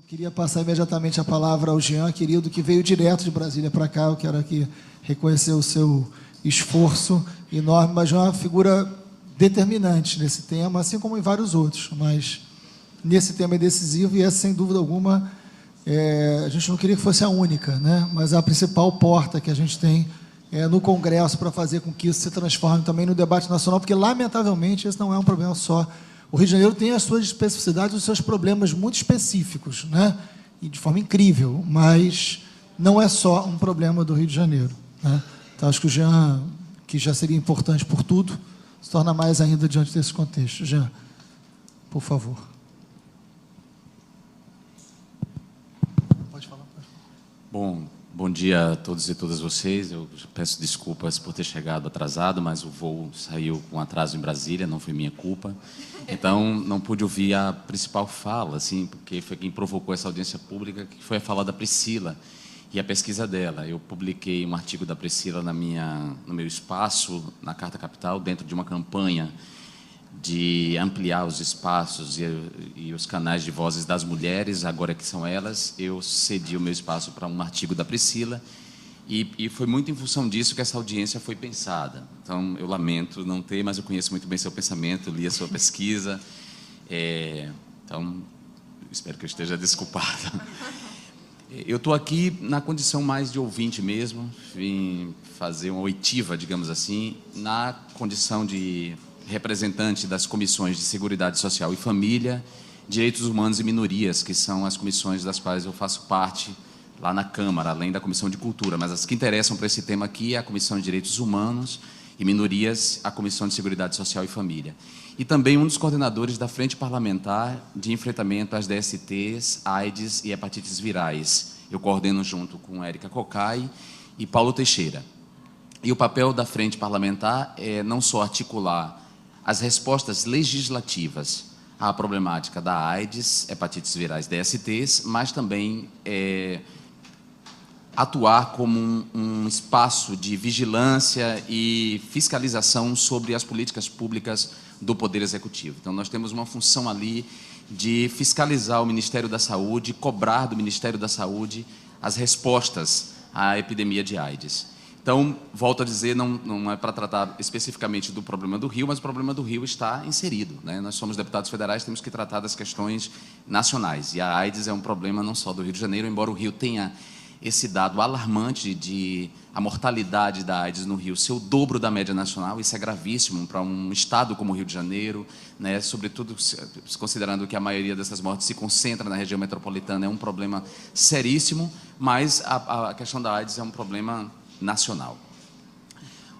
Queria passar imediatamente a palavra ao Jean, querido, que veio direto de Brasília para cá. Eu quero aqui reconhecer o seu esforço enorme, mas é uma figura determinante nesse tema, assim como em vários outros, mas nesse tema é decisivo e essa, sem dúvida alguma, a gente não queria que fosse a única, né? Mas a principal porta que a gente tem no Congresso para fazer com que isso se transforme também no debate nacional, porque, lamentavelmente, esse não é um problema só. O Rio de Janeiro tem as suas especificidades, os seus problemas muito específicos, né? E de forma incrível, mas não é só um problema do Rio de Janeiro, né? Então, acho que o Jean, que já seria importante por tudo, se torna mais ainda diante desse contexto. Jean, por favor. Pode falar. Bom dia a todos e todas vocês. Eu peço desculpas por ter chegado atrasado, mas o voo saiu com atraso em Brasília, não foi minha culpa. Então, não pude ouvir a principal fala, assim, porque foi quem provocou essa audiência pública, que foi a fala da Priscila e a pesquisa dela. Eu publiquei um artigo da Priscila no meu espaço, na Carta Capital, dentro de uma campanha de ampliar os espaços e os canais de vozes das mulheres, agora que são elas. Eu cedi o meu espaço para um artigo da Priscila e foi muito em função disso que essa audiência foi pensada. Então, eu lamento não ter, mas eu conheço muito bem seu pensamento, li a sua pesquisa, então, espero que eu esteja desculpado. Eu estou aqui na condição mais de ouvinte mesmo, vim fazer uma oitiva, digamos assim, na condição de representante das comissões de Seguridade Social e Família, Direitos Humanos e Minorias, que são as comissões das quais eu faço parte lá na Câmara, além da Comissão de Cultura. Mas as que interessam para esse tema aqui é a Comissão de Direitos Humanos e Minorias, a Comissão de Seguridade Social e Família. E também um dos coordenadores da Frente Parlamentar de Enfrentamento às DSTs, AIDS e Hepatites Virais. Eu coordeno junto com Érica Cocai e Paulo Teixeira. E o papel da Frente Parlamentar é não só articular as respostas legislativas à problemática da AIDS, hepatites virais, DSTs, mas também atuar como um espaço de vigilância e fiscalização sobre as políticas públicas do Poder Executivo. Então, nós temos uma função ali de fiscalizar o Ministério da Saúde, cobrar do Ministério da Saúde as respostas à epidemia de AIDS. Então, volto a dizer, não é para tratar especificamente do problema do Rio, mas o problema do Rio está inserido, né? Nós somos deputados federais, temos que tratar das questões nacionais. E a AIDS é um problema não só do Rio de Janeiro, embora o Rio tenha esse dado alarmante de a mortalidade da AIDS no Rio ser o dobro da média nacional. Isso é gravíssimo para um estado como o Rio de Janeiro, né? Sobretudo considerando que a maioria dessas mortes se concentra na região metropolitana. É um problema seríssimo, mas a questão da AIDS é um problema nacional.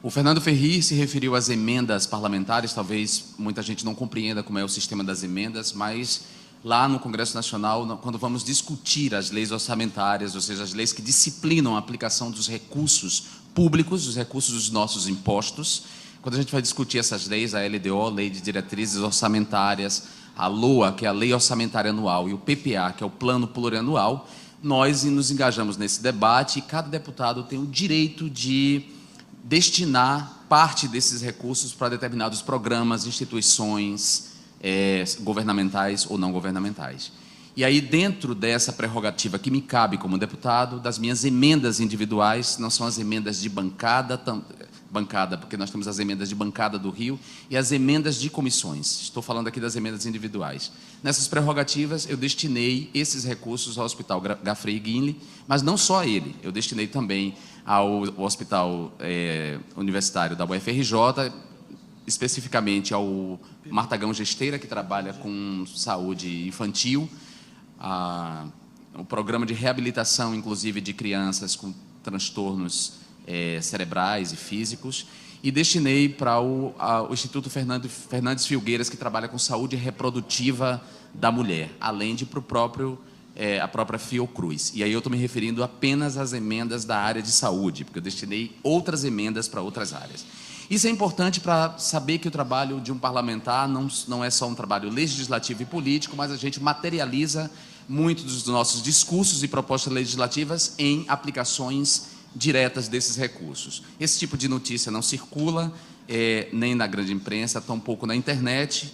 O Fernando Ferri se referiu às emendas parlamentares. Talvez muita gente não compreenda como é o sistema das emendas, mas lá no Congresso Nacional, quando vamos discutir as leis orçamentárias, ou seja, as leis que disciplinam a aplicação dos recursos públicos, os recursos dos nossos impostos, quando a gente vai discutir essas leis, a LDO, Lei de Diretrizes Orçamentárias, a LOA, que é a Lei Orçamentária Anual, e o PPA, que é o Plano Plurianual, nós nos engajamos nesse debate e cada deputado tem o direito de destinar parte desses recursos para determinados programas, instituições governamentais ou não governamentais. E aí, dentro dessa prerrogativa que me cabe como deputado, das minhas emendas individuais, não são as emendas de bancada, porque nós temos as emendas de bancada do Rio e as emendas de comissões. Estou falando aqui das emendas individuais. Nessas prerrogativas, eu destinei esses recursos ao Hospital Gafrey Guinle, mas não só ele. Eu destinei também ao Hospital Universitário da UFRJ, especificamente ao Martagão Gesteira, que trabalha com saúde infantil, o programa de reabilitação, inclusive, de crianças com transtornos cerebrais e físicos, e destinei para o Instituto Fernandes Filgueiras, que trabalha com saúde reprodutiva da mulher, além de para a própria Fiocruz. E aí eu estou me referindo apenas às emendas da área de saúde, porque eu destinei outras emendas para outras áreas. Isso é importante para saber que o trabalho de um parlamentar não é só um trabalho legislativo e político, mas a gente materializa muitos dos nossos discursos e propostas legislativas em aplicações diretas desses recursos. Esse tipo de notícia não circula nem na grande imprensa, tampouco na internet,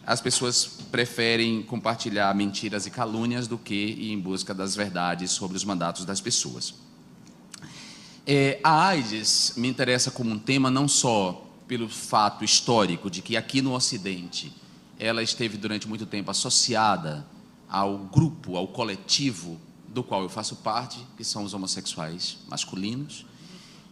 as pessoas preferem compartilhar mentiras e calúnias do que ir em busca das verdades sobre os mandatos das pessoas. A AIDS me interessa como um tema não só pelo fato histórico de que aqui no Ocidente ela esteve durante muito tempo associada ao grupo, ao coletivo do qual eu faço parte, que são os homossexuais masculinos.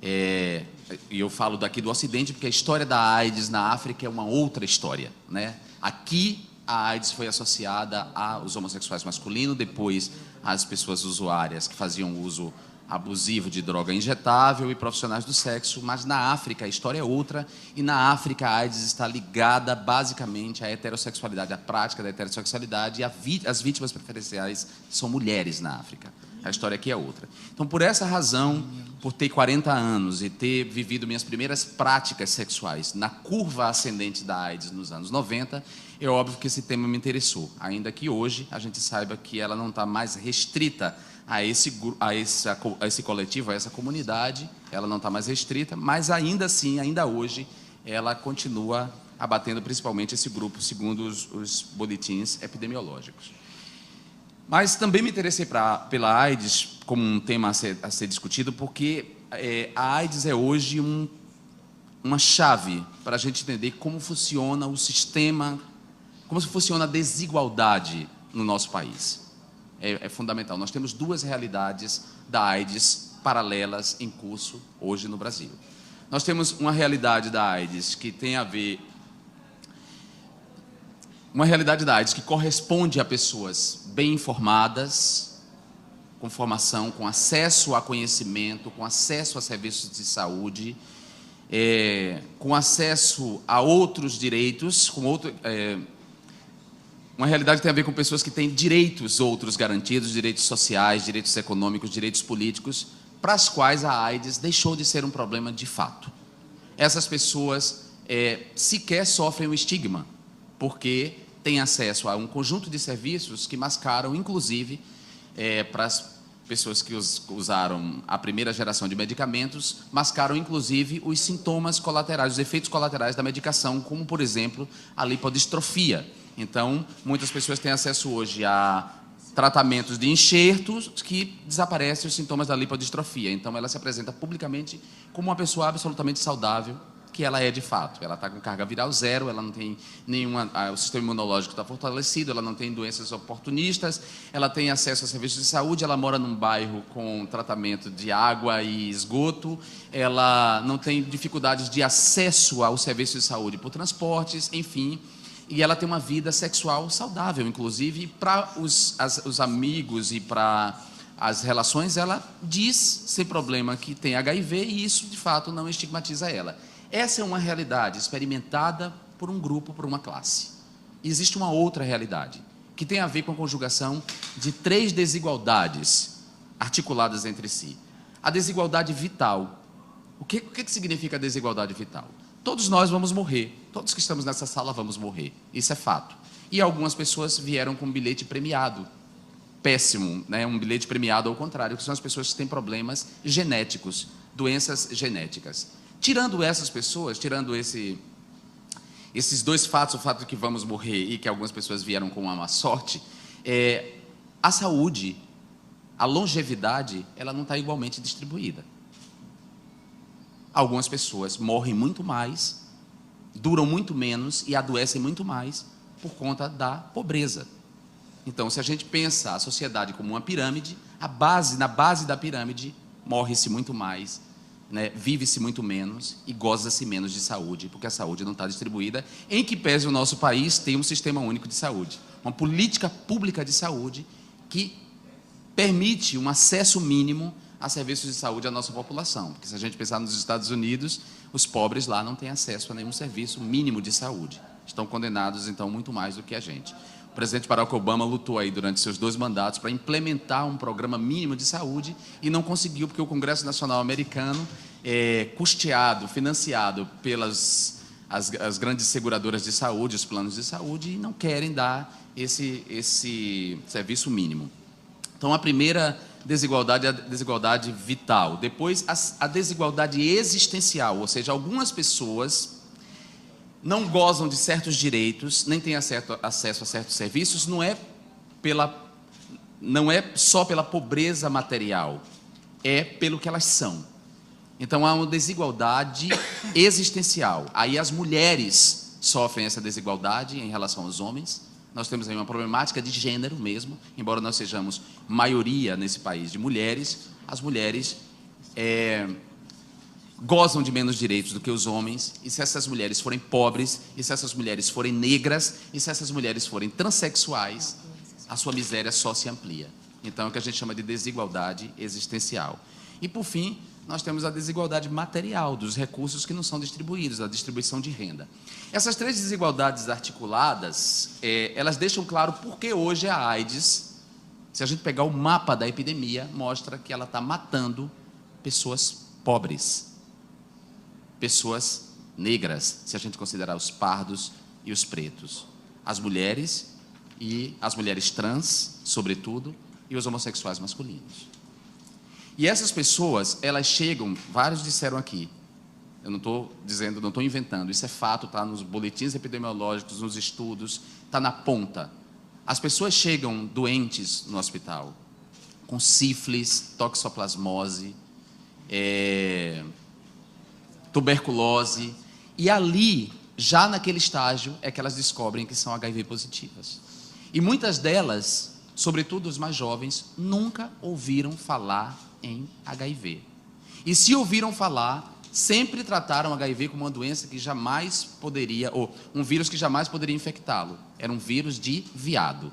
E eu falo daqui do Ocidente porque a história da AIDS na África é uma outra história, né? Aqui a AIDS foi associada aos homossexuais masculinos, depois às pessoas usuárias que faziam uso abusivo de droga injetável e profissionais do sexo, mas na África a história é outra, e na África a AIDS está ligada basicamente à heterossexualidade, à prática da heterossexualidade, e as vítimas preferenciais são mulheres na África. A história aqui é outra. Então, por essa razão, por ter 40 anos e ter vivido minhas primeiras práticas sexuais na curva ascendente da AIDS nos anos 90, é óbvio que esse tema me interessou, ainda que hoje a gente saiba que ela não está mais restrita a esse coletivo, a essa comunidade, ela não está mais restrita, mas ainda assim, ainda hoje, ela continua abatendo principalmente esse grupo, segundo os boletins epidemiológicos. Mas também me interessei pela AIDS como um tema a ser discutido, porque a AIDS é hoje uma chave para a gente entender como funciona o sistema, como funciona a desigualdade no nosso país. É fundamental. Nós temos duas realidades da AIDS paralelas em curso hoje no Brasil. Nós temos uma realidade da AIDS que tem a ver... Uma realidade da AIDS que corresponde a pessoas bem informadas, com formação, com acesso a conhecimento, com acesso a serviços de saúde, com acesso a outros direitos, uma realidade que tem a ver com pessoas que têm direitos outros garantidos, direitos sociais, direitos econômicos, direitos políticos, para as quais a AIDS deixou de ser um problema de fato. Essas pessoas sequer sofrem o estigma, porque têm acesso a um conjunto de serviços que mascaram, inclusive, para as pessoas que usaram a primeira geração de medicamentos, mascaram, inclusive, os sintomas colaterais, os efeitos colaterais da medicação, como, por exemplo, a lipodistrofia. Então, muitas pessoas têm acesso hoje a tratamentos de enxertos que desaparecem os sintomas da lipodistrofia. Então, ela se apresenta publicamente como uma pessoa absolutamente saudável, que ela é de fato. Ela está com carga viral zero, ela não tem o sistema imunológico está fortalecido, ela não tem doenças oportunistas, ela tem acesso a serviços de saúde, ela mora num bairro com tratamento de água e esgoto, ela não tem dificuldades de acesso aos serviços de saúde por transportes, enfim, e ela tem uma vida sexual saudável, inclusive, para os amigos e para as relações, ela diz, sem problema, que tem HIV e isso, de fato, não estigmatiza ela. Essa é uma realidade experimentada por um grupo, por uma classe. E existe uma outra realidade, que tem a ver com a conjugação de três desigualdades articuladas entre si. A desigualdade vital. O que significa a desigualdade vital? Todos nós vamos morrer. Todos que estamos nessa sala vamos morrer. Isso é fato. E algumas pessoas vieram com um bilhete premiado. Péssimo, né? Um bilhete premiado ao contrário, que são as pessoas que têm problemas genéticos, doenças genéticas. Tirando essas pessoas, tirando esses dois fatos, o fato de que vamos morrer e que algumas pessoas vieram com uma má sorte, a saúde, a longevidade, ela não está igualmente distribuída. Algumas pessoas morrem muito mais, duram muito menos e adoecem muito mais por conta da pobreza. Então, se a gente pensa a sociedade como uma pirâmide, na base da pirâmide, morre-se muito mais, né? Vive-se muito menos e goza-se menos de saúde, porque a saúde não está distribuída, em que pese o nosso país tem um sistema único de saúde, uma política pública de saúde que permite um acesso mínimo a serviços de saúde à nossa população, porque se a gente pensar nos Estados Unidos, os pobres lá não têm acesso a nenhum serviço mínimo de saúde, estão condenados então muito mais do que a gente. O presidente Barack Obama lutou aí durante seus 2 mandatos para implementar um programa mínimo de saúde e não conseguiu, porque o Congresso Nacional Americano custeado, financiado pelas as grandes seguradoras de saúde, os planos de saúde, e não querem dar esse serviço mínimo. Então, a primeira desigualdade é a desigualdade vital. Depois, a desigualdade existencial, ou seja, algumas pessoas não gozam de certos direitos, nem têm acesso a certos serviços, não é só pela pobreza material, é pelo que elas são. Então há uma desigualdade existencial. Aí as mulheres sofrem essa desigualdade em relação aos homens. Nós temos aí uma problemática de gênero mesmo, embora nós sejamos maioria nesse país de mulheres, as mulheres gozam de menos direitos do que os homens, e se essas mulheres forem pobres, e se essas mulheres forem negras, e se essas mulheres forem transexuais, a sua miséria só se amplia. Então é o que a gente chama de desigualdade existencial. E por fim, nós temos a desigualdade material dos recursos que não são distribuídos, a distribuição de renda. Essas três desigualdades articuladas, elas deixam claro por que hoje a AIDS, se a gente pegar o mapa da epidemia, mostra que ela está matando pessoas pobres, pessoas negras, se a gente considerar os pardos e os pretos, as mulheres e as mulheres trans, sobretudo, e os homossexuais masculinos. E essas pessoas, elas chegam, vários disseram aqui, eu não estou dizendo, não estou inventando, isso é fato, está nos boletins epidemiológicos, nos estudos, está na ponta. As pessoas chegam doentes no hospital, com sífilis, toxoplasmose, tuberculose, e ali, já naquele estágio, é que elas descobrem que são HIV positivas. E muitas delas, sobretudo os mais jovens, nunca ouviram falar em HIV. E se ouviram falar, sempre trataram HIV como uma doença que jamais poderia, ou um vírus que jamais poderia infectá-lo. Era um vírus de viado.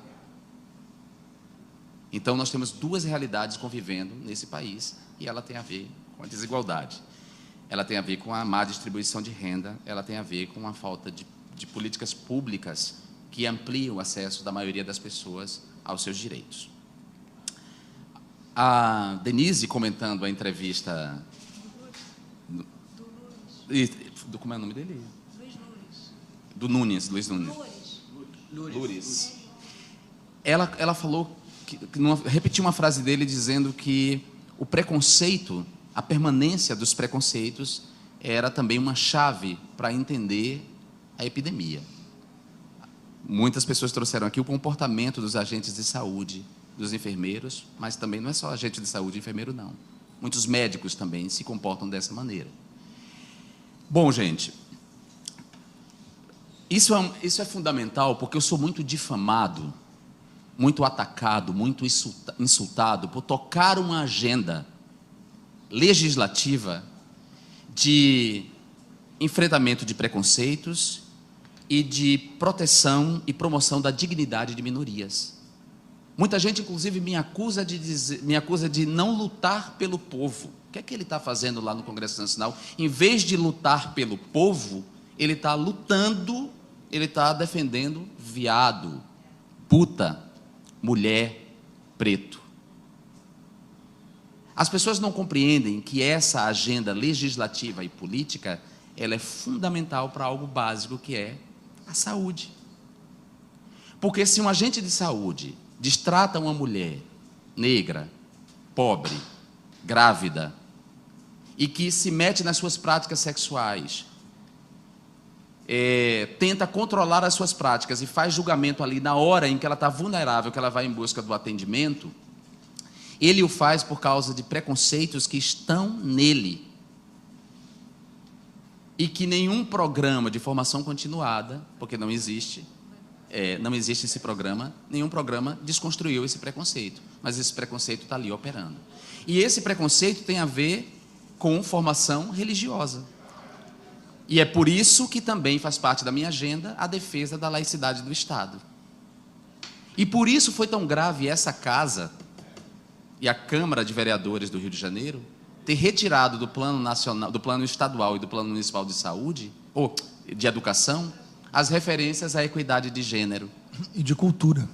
Então nós temos duas realidades convivendo nesse país, e ela tem a ver com a desigualdade. Ela tem a ver com a má distribuição de renda, ela tem a ver com a falta de políticas públicas que ampliam o acesso da maioria das pessoas aos seus direitos. A Denise, comentando a entrevista... Como é o nome dele? Luiz Nunes. Luiz. Ela falou, repetiu uma frase dele dizendo que o preconceito, a permanência dos preconceitos, era também uma chave para entender a epidemia. Muitas pessoas trouxeram aqui o comportamento dos agentes de saúde, dos enfermeiros, mas também não é só agente de saúde e enfermeiro, não. Muitos médicos também se comportam dessa maneira. Bom, gente, isso é fundamental, porque eu sou muito difamado, muito atacado, muito insultado por tocar uma agenda legislativa de enfrentamento de preconceitos e de proteção e promoção da dignidade de minorias. Muita gente, inclusive, me acusa de não lutar pelo povo. O que é que ele está fazendo lá no Congresso Nacional? Em vez de lutar pelo povo, ele está lutando, ele está defendendo viado, puta, mulher, preto. As pessoas não compreendem que essa agenda legislativa e política, ela é fundamental para algo básico, que é a saúde. Porque se um agente de saúde destrata uma mulher negra, pobre, grávida, e que se mete nas suas práticas sexuais, tenta controlar as suas práticas e faz julgamento ali na hora em que ela está vulnerável, que ela vai em busca do atendimento, ele o faz por causa de preconceitos que estão nele e que nenhum programa de formação continuada, porque não existe esse programa, nenhum programa desconstruiu esse preconceito, mas esse preconceito está ali operando. E esse preconceito tem a ver com formação religiosa. E é por isso que também faz parte da minha agenda a defesa da laicidade do Estado. E por isso foi tão grave essa casa e a Câmara de Vereadores do Rio de Janeiro ter retirado do plano nacional, do plano estadual e do plano municipal de saúde, ou de educação, as referências à equidade de gênero. E de cultura.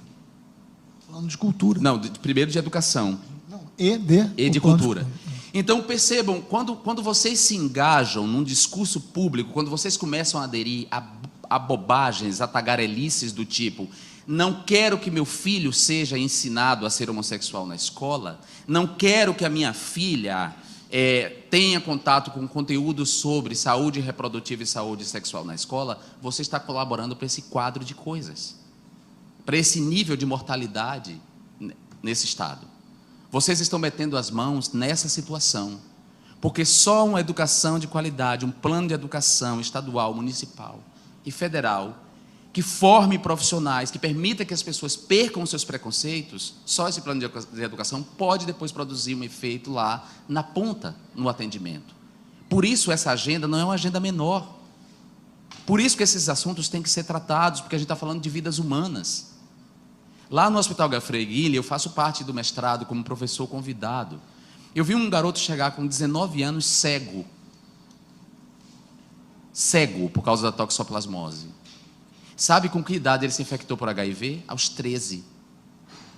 Falando de cultura. Não, primeiro de educação. Não, e de cultura. Então, percebam, quando vocês se engajam num discurso público, quando vocês começam a aderir a bobagens, a tagarelices do tipo: não quero que meu filho seja ensinado a ser homossexual na escola, não quero que a minha filha tenha contato com conteúdo sobre saúde reprodutiva e saúde sexual na escola, você está colaborando para esse quadro de coisas, para esse nível de mortalidade nesse estado. Vocês estão metendo as mãos nessa situação, porque só uma educação de qualidade, um plano de educação estadual, municipal e federal, que forme profissionais, que permita que as pessoas percam os seus preconceitos, só esse plano de educação pode depois produzir um efeito lá na ponta, no atendimento. Por isso essa agenda não é uma agenda menor. Por isso que esses assuntos têm que ser tratados, porque a gente está falando de vidas humanas. Lá no Hospital Gefrey Guilherme, eu faço parte do mestrado como professor convidado. Eu vi um garoto chegar com 19 anos cego. Cego por causa da toxoplasmose. Sabe com que idade ele se infectou por HIV? Aos 13.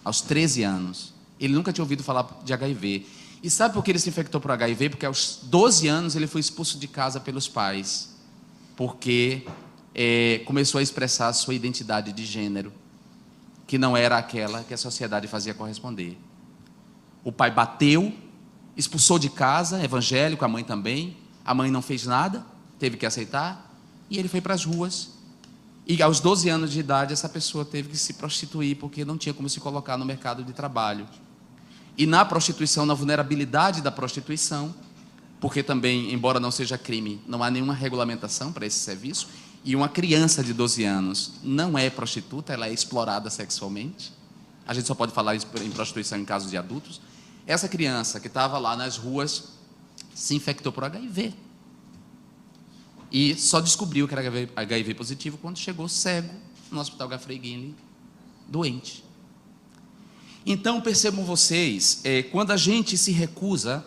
Aos 13 anos. Ele nunca tinha ouvido falar de HIV. E sabe por que ele se infectou por HIV? Porque aos 12 anos ele foi expulso de casa pelos pais. Porque começou a expressar a sua identidade de gênero, que não era aquela que a sociedade fazia corresponder. O pai bateu, expulsou de casa, evangélico, a mãe também. A mãe não fez nada, teve que aceitar. E ele foi para as ruas. E aos 12 anos de idade, essa pessoa teve que se prostituir, porque não tinha como se colocar no mercado de trabalho. E na prostituição, na vulnerabilidade da prostituição, porque também, embora não seja crime, não há nenhuma regulamentação para esse serviço, e uma criança de 12 anos não é prostituta, ela é explorada sexualmente. A gente só pode falar em prostituição em casos de adultos. Essa criança que estava lá nas ruas se infectou por HIV. E só descobriu que era HIV positivo quando chegou cego no Hospital Gefrey Guilherme, doente. Então, percebam vocês, quando a gente se recusa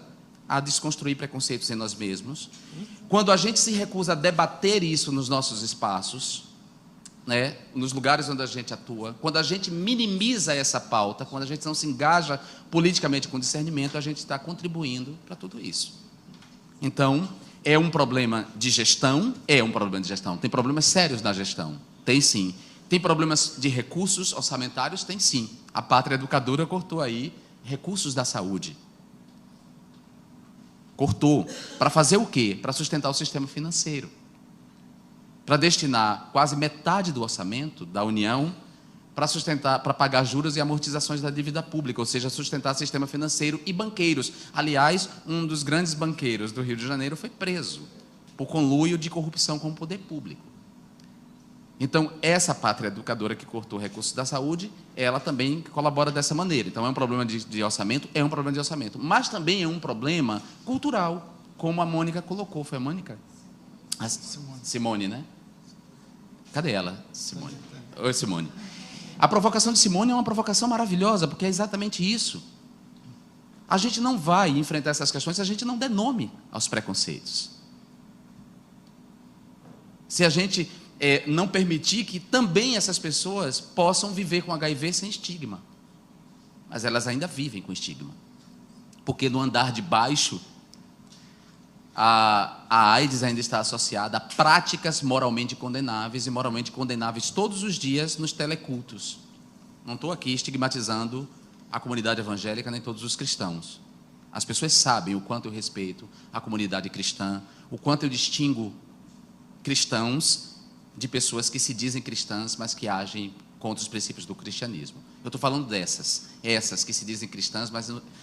a desconstruir preconceitos em nós mesmos, quando a gente se recusa a debater isso nos nossos espaços, né, nos lugares onde a gente atua, quando a gente minimiza essa pauta, quando a gente não se engaja politicamente com discernimento, a gente está contribuindo para tudo isso. Então, é um problema de gestão? É um problema de gestão. Tem problemas sérios na gestão? Tem sim. Tem problemas de recursos orçamentários? Tem sim. A Pátria Educadora cortou aí recursos da saúde. Cortou. Para fazer o quê? Para sustentar o sistema financeiro. Para destinar quase metade do orçamento da União para sustentar, para pagar juros e amortizações da dívida pública, ou seja, sustentar o sistema financeiro e banqueiros. Aliás, um dos grandes banqueiros do Rio de Janeiro foi preso por conluio de corrupção com o poder público. Então, essa Pátria Educadora que cortou recursos da saúde, ela também colabora dessa maneira. Então, é um problema de orçamento? É um problema de orçamento. Mas também é um problema cultural, como a Mônica colocou. Foi a Mônica? Simone, né? Cadê ela? Simone. Oi, Simone. A provocação de Simone é uma provocação maravilhosa, porque é exatamente isso. A gente não vai enfrentar essas questões se a gente não der nome aos preconceitos. Se a gente não permitir que também essas pessoas possam viver com HIV sem estigma. Mas elas ainda vivem com estigma. Porque no andar de baixo, a AIDS ainda está associada a práticas moralmente condenáveis, e moralmente condenáveis todos os dias nos telecultos. Não estou aqui estigmatizando a comunidade evangélica nem todos os cristãos. As pessoas sabem o quanto eu respeito a comunidade cristã, o quanto eu distingo cristãos de pessoas que se dizem cristãs, mas que agem contra os princípios do cristianismo. Eu estou falando essas que se dizem cristãs,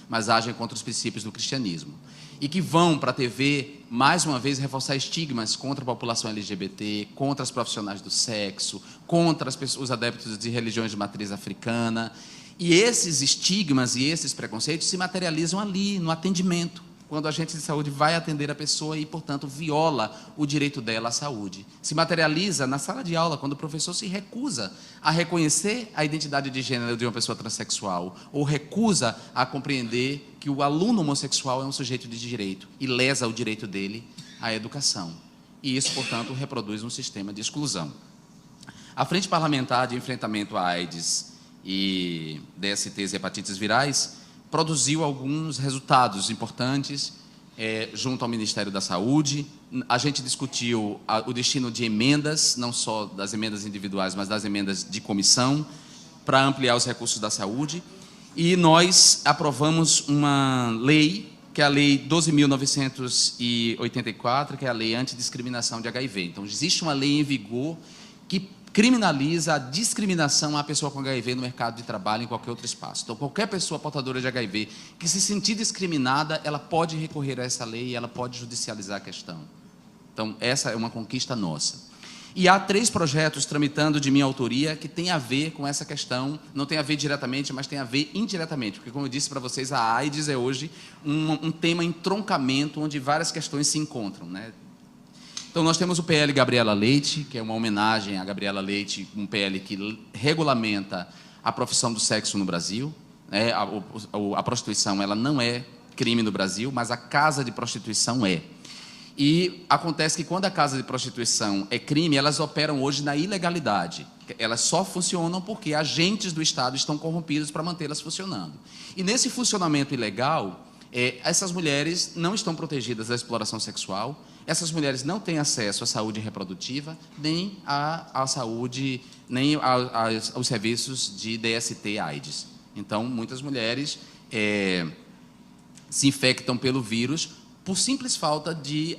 mas agem contra os princípios do cristianismo. E que vão para a TV, mais uma vez, reforçar estigmas contra a população LGBT, contra os profissionais do sexo, contra os adeptos de religiões de matriz africana. E esses estigmas e esses preconceitos se materializam ali, no atendimento, quando a agente de saúde vai atender a pessoa e, portanto, viola o direito dela à saúde. Se materializa na sala de aula, quando o professor se recusa a reconhecer a identidade de gênero de uma pessoa transexual, ou recusa a compreender que o aluno homossexual é um sujeito de direito e lesa o direito dele à educação. E isso, portanto, reproduz um sistema de exclusão. A Frente Parlamentar de Enfrentamento à AIDS e DSTs e hepatites virais produziu alguns resultados importantes junto ao Ministério da Saúde. A gente discutiu o destino de emendas, não só das emendas individuais, mas das emendas de comissão, para ampliar os recursos da saúde. E nós aprovamos uma lei que é a Lei 12.984, que é a Lei Antidiscriminação de HIV. Então, existe uma lei em vigor que criminaliza a discriminação à pessoa com HIV no mercado de trabalho, em qualquer outro espaço. Então, qualquer pessoa portadora de HIV que se sentir discriminada, ela pode recorrer a essa lei e ela pode judicializar a questão. Então, essa é uma conquista nossa. E há 3 projetos tramitando de minha autoria que têm a ver com essa questão, não tem a ver diretamente, mas tem a ver indiretamente, porque, como eu disse para vocês, a AIDS é hoje um tema entroncamento, onde várias questões se encontram, né? Então, nós temos o PL Gabriela Leite, que é uma homenagem a Gabriela Leite, um PL que regulamenta a profissão do sexo no Brasil. A prostituição, ela não é crime no Brasil, mas a casa de prostituição é. E acontece que, quando a casa de prostituição é crime, elas operam hoje na ilegalidade. Elas só funcionam porque agentes do Estado estão corrompidos para mantê-las funcionando. E, nesse funcionamento ilegal, essas mulheres não estão protegidas da exploração sexual, essas mulheres não têm acesso à saúde reprodutiva, nem à saúde, nem aos serviços de DST/AIDS. Então, muitas mulheres se infectam pelo vírus por simples falta de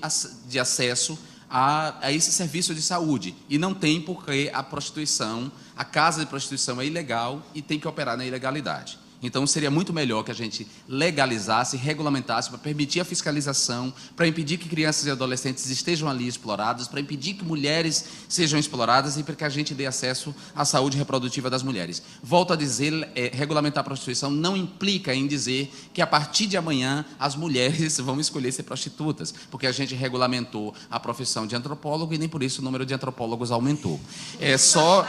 acesso a esse serviço de saúde. E não tem, porque a prostituição, a casa de prostituição é ilegal e tem que operar na ilegalidade. Então, seria muito melhor que a gente legalizasse, regulamentasse, para permitir a fiscalização, para impedir que crianças e adolescentes estejam ali exploradas, para impedir que mulheres sejam exploradas e para que a gente dê acesso à saúde reprodutiva das mulheres. Volto a dizer, regulamentar a prostituição não implica em dizer que, a partir de amanhã, as mulheres vão escolher ser prostitutas, porque a gente regulamentou a profissão de antropólogo e nem por isso o número de antropólogos aumentou. É só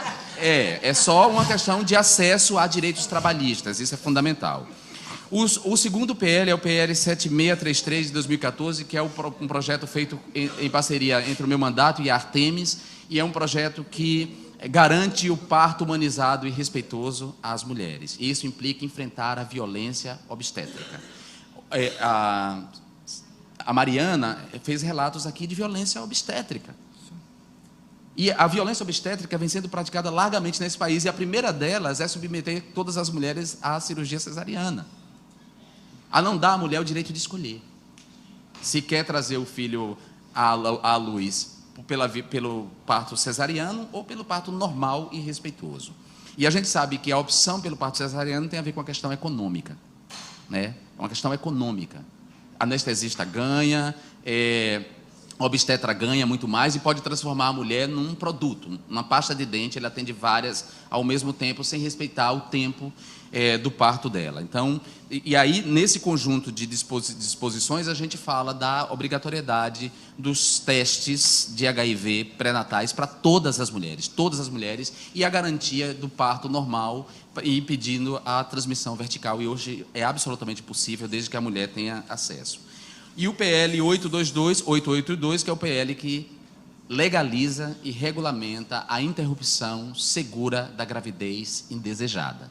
uma questão de acesso a direitos trabalhistas, isso é fundamental. O segundo PL é o PL 7633 de 2014, que é um projeto feito em parceria entre o meu mandato e a Artemis, e é um projeto que garante o parto humanizado e respeitoso às mulheres. E isso implica enfrentar a violência obstétrica. A Mariana fez relatos aqui de violência obstétrica. E a violência obstétrica vem sendo praticada largamente nesse país, e a primeira delas é submeter todas as mulheres à cirurgia cesariana, a não dar à mulher o direito de escolher se quer trazer o filho à luz pelo parto cesariano ou pelo parto normal e respeitoso. E a gente sabe que a opção pelo parto cesariano tem a ver com a questão econômica, né? É uma questão econômica. A anestesista ganha, o obstetra ganha muito mais e pode transformar a mulher num produto. Uma pasta de dente, ele atende várias ao mesmo tempo, sem respeitar o tempo do parto dela. Então, e aí, nesse conjunto de disposições, a gente fala da obrigatoriedade dos testes de HIV pré-natais para todas as mulheres, e a garantia do parto normal, e impedindo a transmissão vertical. E hoje é absolutamente possível, desde que a mulher tenha acesso. E o PL 882, que é o PL que legaliza e regulamenta a interrupção segura da gravidez indesejada.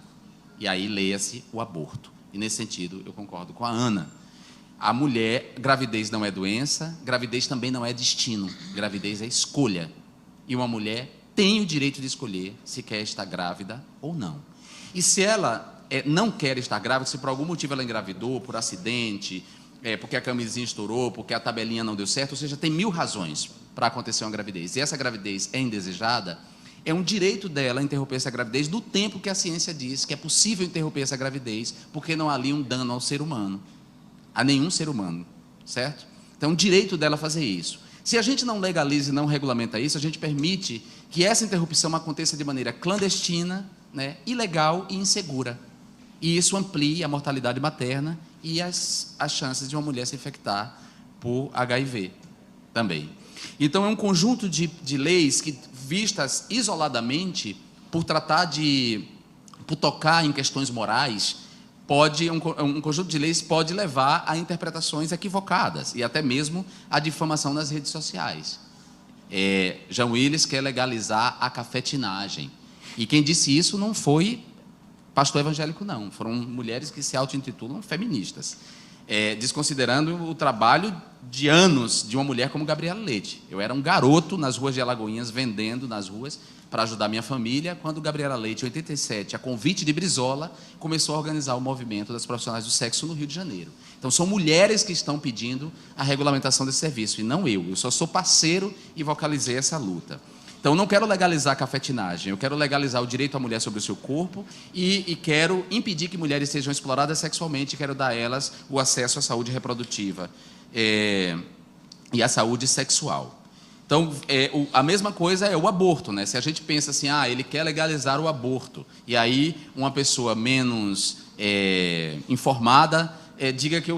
E aí leia-se o aborto. E, nesse sentido, eu concordo com a Ana. A mulher, gravidez não é doença, gravidez também não é destino, gravidez é escolha. E uma mulher tem o direito de escolher se quer estar grávida ou não. E se ela não quer estar grávida, se por algum motivo ela engravidou, por acidente, porque a camisinha estourou, porque a tabelinha não deu certo, ou seja, tem 1000 razões para acontecer uma gravidez, e essa gravidez é indesejada, é um direito dela interromper essa gravidez no tempo que a ciência diz que é possível interromper essa gravidez, porque não há ali um dano ao ser humano, a nenhum ser humano, certo? Então, é um direito dela fazer isso. Se a gente não legaliza e não regulamenta isso, a gente permite que essa interrupção aconteça de maneira clandestina, né, ilegal e insegura. E isso amplia a mortalidade materna e as chances de uma mulher se infectar por HIV também. Então, é um conjunto de leis que, vistas isoladamente, por tocar em questões morais, um conjunto de leis pode levar a interpretações equivocadas e até mesmo a difamação nas redes sociais. Jean Willis quer legalizar a cafetinagem. E quem disse isso não foi pastor evangélico, não. Foram mulheres que se auto-intitulam feministas. desconsiderando o trabalho de anos de uma mulher como Gabriela Leite. Eu era um garoto nas ruas de Alagoinhas, vendendo nas ruas para ajudar minha família, quando Gabriela Leite, em 87, a convite de Brizola, começou a organizar o movimento das profissionais do sexo no Rio de Janeiro. Então, são mulheres que estão pedindo a regulamentação desse serviço, e não eu. Eu só sou parceiro e vocalizei essa luta. Então, não quero legalizar a cafetinagem, eu quero legalizar o direito à mulher sobre o seu corpo e quero impedir que mulheres sejam exploradas sexualmente, quero dar a elas o acesso à saúde reprodutiva e à saúde sexual. Então, a mesma coisa é o aborto, né? Se a gente pensa assim, ele quer legalizar o aborto, e aí uma pessoa menos informada diga que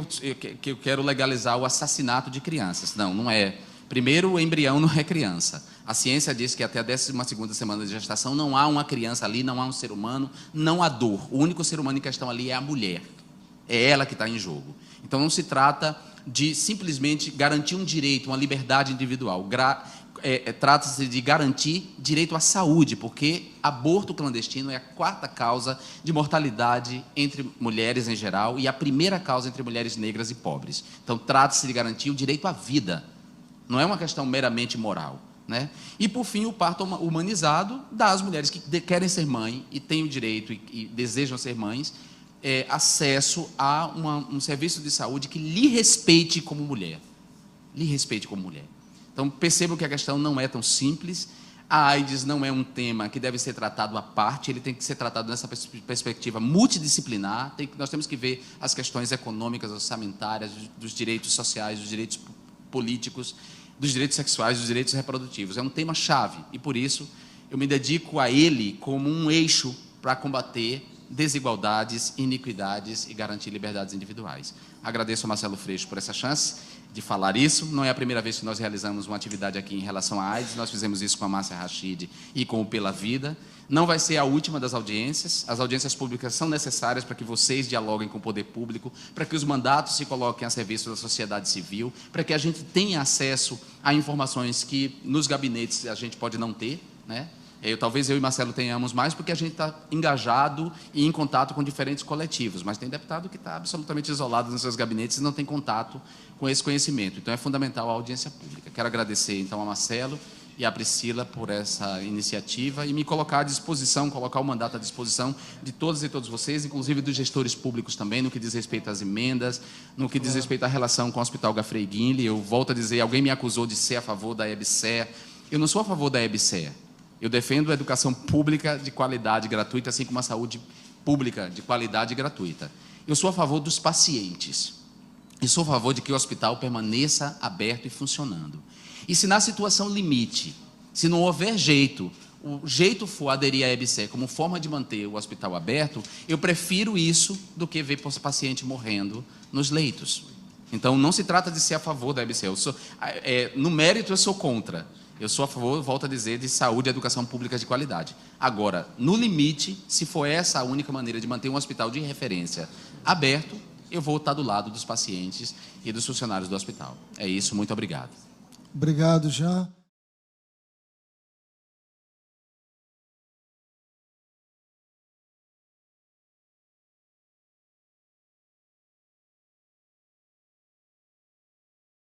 eu quero legalizar o assassinato de crianças. Não, não é. Primeiro, o embrião não é criança. A ciência diz que até a 12ª semana de gestação não há uma criança ali, não há um ser humano, não há dor. O único ser humano em questão ali é a mulher. É ela que está em jogo. Então, não se trata de simplesmente garantir um direito, uma liberdade individual. Trata-se de garantir direito à saúde, porque aborto clandestino é a 4ª causa de mortalidade entre mulheres em geral e a primeira causa entre mulheres negras e pobres. Então, trata-se de garantir o direito à vida. Não é uma questão meramente moral, né? E, por fim, o parto humanizado das mulheres que querem ser mãe e têm o direito e desejam ser mães, acesso a um serviço de saúde que lhe respeite como mulher. Lhe respeite como mulher. Então, percebam que a questão não é tão simples. A AIDS não é um tema que deve ser tratado à parte, ele tem que ser tratado nessa perspectiva multidisciplinar. Nós temos que ver as questões econômicas, orçamentárias, dos direitos sociais, dos direitos políticos, dos direitos sexuais, dos direitos reprodutivos. É um tema-chave e, por isso, eu me dedico a ele como um eixo para combater desigualdades, iniquidades e garantir liberdades individuais. Agradeço ao Marcelo Freixo por essa chance de falar isso. Não é a primeira vez que nós realizamos uma atividade aqui em relação à AIDS, nós fizemos isso com a Márcia Rachid e com o Pela Vida. Não vai ser a última das audiências. As audiências públicas são necessárias para que vocês dialoguem com o poder público, para que os mandatos se coloquem a serviço da sociedade civil, para que a gente tenha acesso a informações que nos gabinetes a gente pode não ter, né? Talvez eu e Marcelo tenhamos mais, porque a gente está engajado e em contato com diferentes coletivos, mas tem deputado que está absolutamente isolado nos seus gabinetes e não tem contato com esse conhecimento. Então, é fundamental a audiência pública. Quero agradecer, então, a Marcelo e a Priscila por essa iniciativa e me colocar à disposição, colocar o mandato à disposição de todas e todos vocês, inclusive dos gestores públicos também, no que diz respeito às emendas, no que diz respeito à relação com o Hospital Gafrey Guinle. Eu volto a dizer, alguém me acusou de ser a favor da EBSER. Eu não sou a favor da EBSER. Eu defendo a educação pública de qualidade gratuita, assim como a saúde pública de qualidade gratuita. Eu sou a favor dos pacientes. E sou a favor de que o hospital permaneça aberto e funcionando. E se na situação limite, se não houver jeito, o jeito for aderir à EBSER como forma de manter o hospital aberto, eu prefiro isso do que ver paciente morrendo nos leitos. Então, não se trata de ser a favor da EBSER. No mérito, eu sou contra. Eu sou a favor, volto a dizer, de saúde e educação pública de qualidade. Agora, no limite, se for essa a única maneira de manter um hospital de referência aberto, eu vou estar do lado dos pacientes e dos funcionários do hospital. É isso, muito obrigado. Obrigado, Jean.